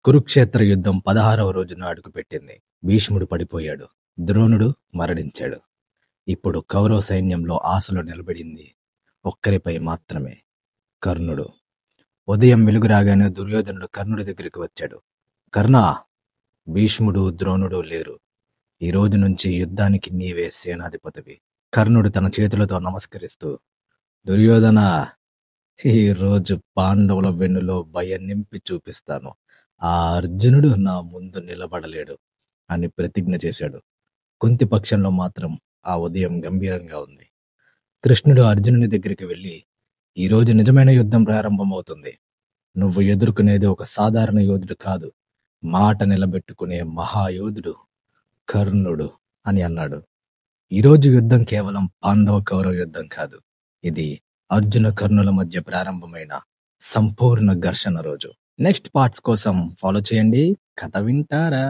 కురుక్షేత్ర యుద్ధం 16వ రోజున అడుగుపెట్టింది. భీష్ముడు పడిపోయాడు. ద్రోణుడు మరణించాడు. ఇప్పుడు కౌరవ సైన్యంలో ఆశలు నిలబడింది ఒక్కరిపై మాత్రమే, కర్ణుడు. ఉదయం వెలుగు రాగానే దుర్యోధనుడు కర్ణుడి దగ్గరికి వచ్చాడు. కర్ణ, భీష్ముడు ద్రోణుడు లేరు. ఈ రోజు నుంచి యుద్ధానికి నీవే సేనాధిపతివి. కర్ణుడు తన చేతులతో నమస్కరిస్తూ, దుర్యోధన, ఈ రోజు పాండవుల వెన్నులో భయం నింపి చూపిస్తాను. ఆ అర్జునుడు నా ముందు నిలబడలేడు అని ప్రతిజ్ఞ చేశాడు. కుంతి పక్షంలో మాత్రం ఆ ఉదయం గంభీరంగా ఉంది. కృష్ణుడు అర్జునుని దగ్గరికి వెళ్ళి, ఈరోజు నిజమైన యుద్ధం ప్రారంభమవుతుంది. నువ్వు ఎదుర్కొనేది ఒక సాధారణ యోధుడు కాదు, మాట నిలబెట్టుకునే మహాయోధుడు కర్ణుడు అని అన్నాడు. ఈరోజు యుద్ధం కేవలం పాండవ కౌరవ యుద్ధం కాదు, ఇది అర్జున కర్ణుల మధ్య ప్రారంభమైన సంపూర్ణ ఘర్షణ రోజు. నెక్స్ట్ పార్ట్స్ కోసం ఫాలో చేయండి. కథ వింటారా?